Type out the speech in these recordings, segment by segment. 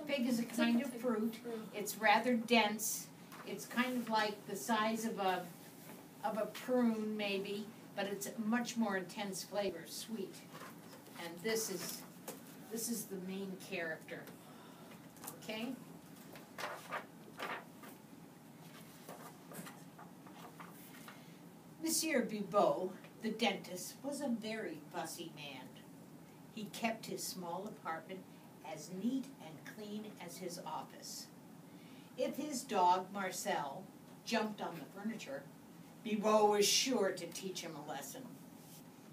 fig is a kind of fruit. It's rather dense. It's kind of like the size of a prune, maybe, but it's much more intense flavor, sweet. And this is the main character. Okay? Monsieur Bibot, the dentist, was a very fussy man. He kept his small apartment as neat and clean as his office. If his dog, Marcel, jumped on the furniture, Bibot was sure to teach him a lesson.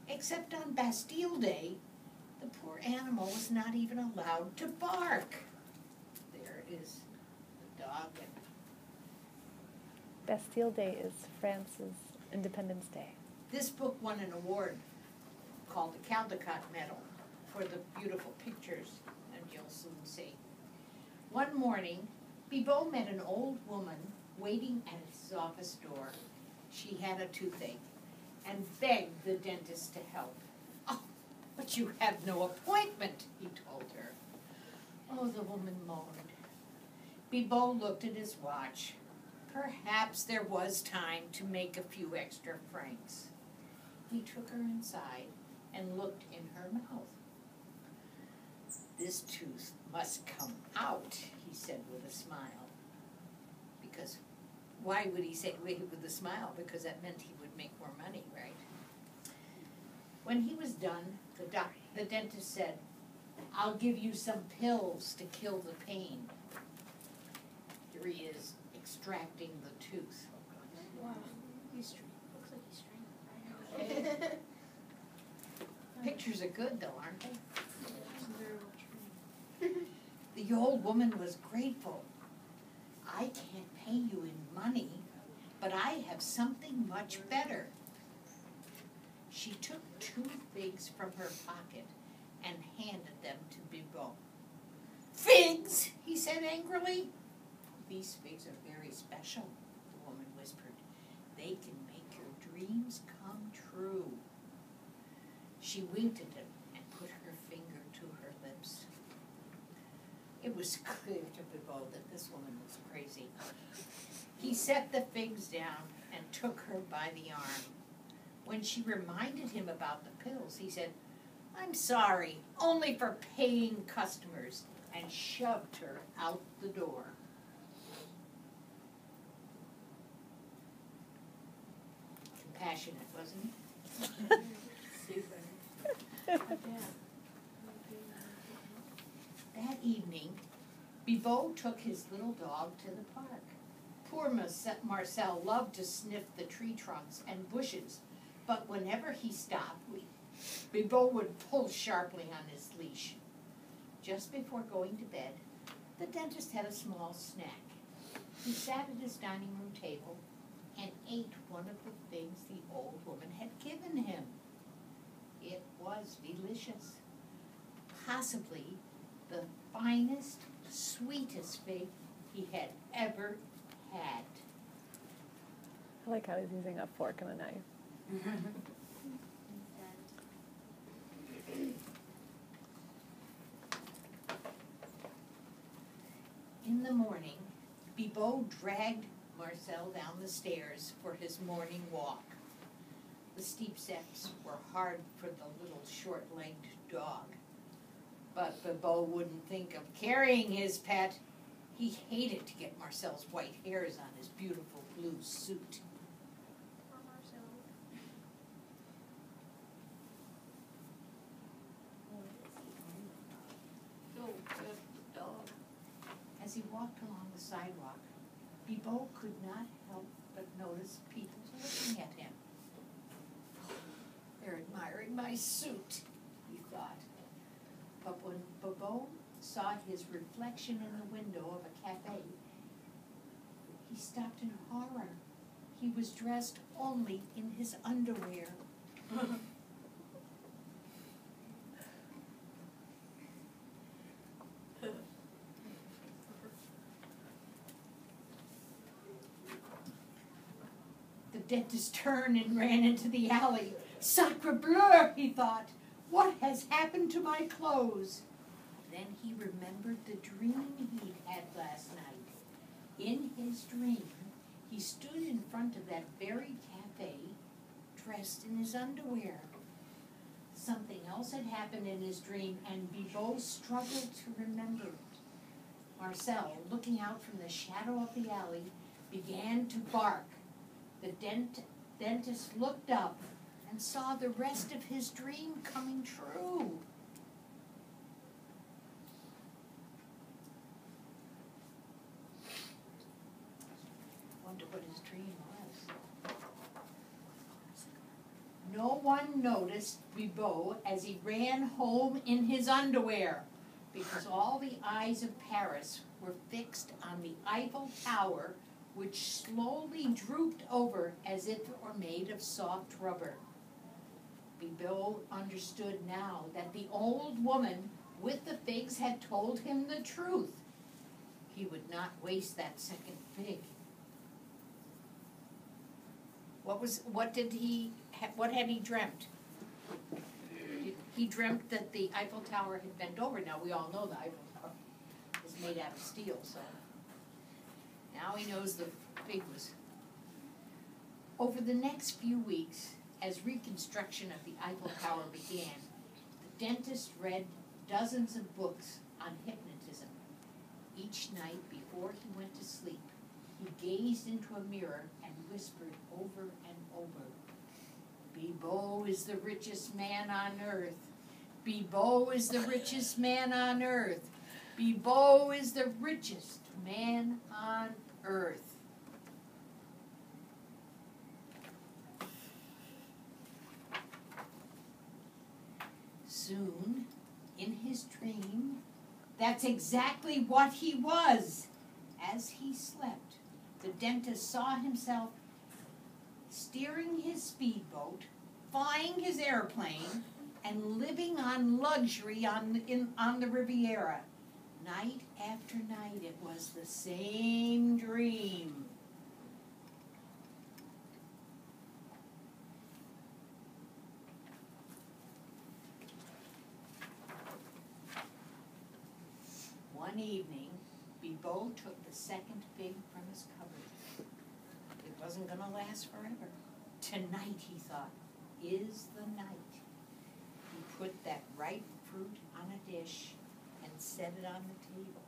Except on Bastille Day, the poor animal was not even allowed to bark. There is the dog. Bastille Day is France's Independence Day. This book won an award called the Caldecott Medal for the beautiful pictures, and you'll soon see. One morning, Bibot met an old woman waiting at his office door. She had a toothache and begged the dentist to help. "Oh, but you have no appointment," he told her. Oh, the woman moaned. Bibot looked at his watch. Perhaps there was time to make a few extra francs. He took her inside and looked in her mouth. "This tooth must come out," he said with a smile. Because why would he say it with a smile? Because that meant he would make more money, right? When he was done, the dentist said, "I'll give you some pills to kill the pain." Here he is, extracting the tooth. Wow. Looks like he's strangling. Pictures are good, though, aren't they? The old woman was grateful. "I can't pay you in money, but I have something much better." She took 2 figs from her pocket and handed them to Bibot. "Figs?" he said angrily. "These figs are very special," the woman whispered. "They can make your dreams come true." She winked at him and put her finger to her lips. It was clear to Bibot that this woman was crazy. He set the figs down and took her by the arm. When she reminded him about the pills, he said, "I'm sorry, only for paying customers," and shoved her out the door. Compassionate, wasn't he? Super. That evening, Bibot took his little dog to the park. Poor Marcel loved to sniff the tree trunks and bushes, but whenever he stopped, Bibot would pull sharply on his leash. Just before going to bed, the dentist had a small snack. He sat at his dining room table and ate one of the figs the old woman had given him. It was delicious. Possibly the finest, sweetest fig he had ever had. I like how he's using a fork and a knife. In the morning, Bibot dragged Marcel down the stairs for his morning walk. The steep steps were hard for the little short-legged dog. But Bibot wouldn't think of carrying his pet. He hated to get Marcel's white hairs on his beautiful blue suit. Poor Marcel. Oh, good dog. As he walked along the sidewalk, Bibot could not help but notice people looking at him. "They're admiring my suit," he thought. But when Bibot saw his reflection in the window of a cafe, he stopped in horror. He was dressed only in his underwear. The dentist turned and ran into the alley. "Sacre bleu," he thought. "What has happened to my clothes?" then he remembered the dream he'd had last night. In his dream, he stood in front of that very cafe, dressed in his underwear. Something else had happened in his dream, and Bibot struggled to remember it. Marcel, looking out from the shadow of the alley, began to bark. The dentist looked up and saw the rest of his dream coming true. Wonder what his dream was. No one noticed Bibot as he ran home in his underwear, because all the eyes of Paris were fixed on the Eiffel Tower, which slowly drooped over as if it were made of soft rubber. Bibot understood now that the old woman with the figs had told him the truth. He would not waste that second fig. What had he dreamt? He dreamt that the Eiffel Tower had bent over. Now we all know the Eiffel Tower is made out of steel, so now he knows the fig was. Over the next few weeks, as reconstruction of the Eiffel Tower began, the dentist read dozens of books on hypnotism. Each night before he went to sleep, he gazed into a mirror and whispered over and over, "Bibot is the richest man on earth. Bibot is the richest man on earth. Bibot is the richest man on earth." Soon, in his dream, that's exactly what he was. As he slept, the dentist saw himself steering his speedboat, flying his airplane, and living on luxury on the Riviera. Night after night, it was the same dream. One evening, Bibot took the second fig from his cupboard. It wasn't going to last forever. Tonight, he thought, is the night. He put that ripe fruit on a dish and set it on the table.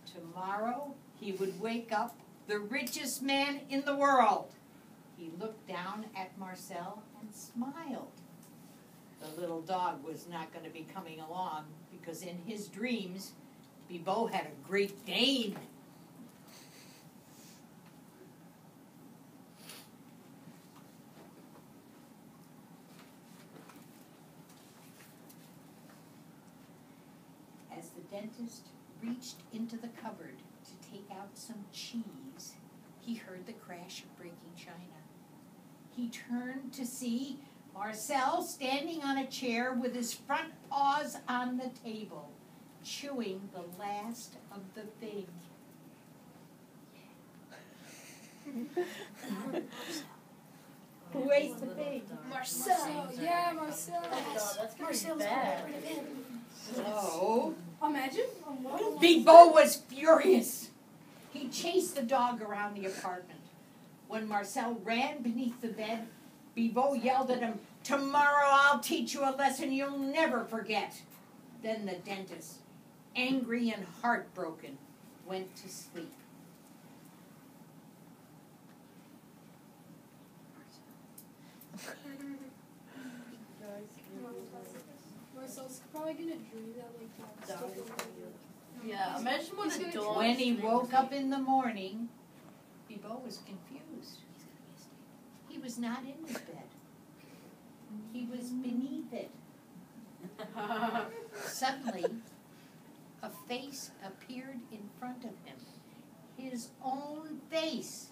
Tomorrow, he would wake up the richest man in the world. He looked down at Marcel and smiled. The little dog was not going to be coming along because in his dreams, Bibot had a Great Dane. As the dentist reached into the cupboard to take out some cheese, he heard the crash of breaking china. He turned to see Marcel standing on a chair with his front paws on the table, chewing the last of the fig. Who ate the fig? Marcel. Yeah, Marcel. Marcel's bad. So, Imagine. Bibot was furious. He chased the dog around the apartment. When Marcel ran beneath the bed, Bibot yelled at him, "Tomorrow I'll teach you a lesson you'll never forget." Then the dentist, angry and heartbroken, went to sleep. Marcel's probably gonna dream that Yeah, imagine what a dog. When he woke up in the morning, Bibot was confused. He was not in his bed. He was beneath it. Suddenly, a face appeared in front of him. His own face.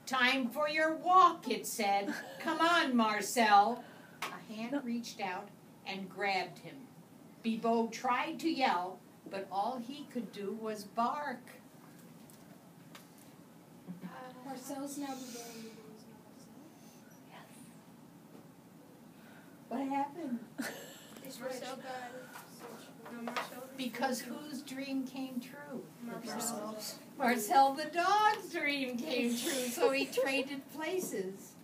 "Time for your walk," it said. "Come on, Marcel." A hand reached out and grabbed him. Bibot tried to yell, but all he could do was bark. Marcel's now the What happened? Is Marcel got Because whose dream came true? Marcel's. Marcel the dog's dream came true, so he traded places.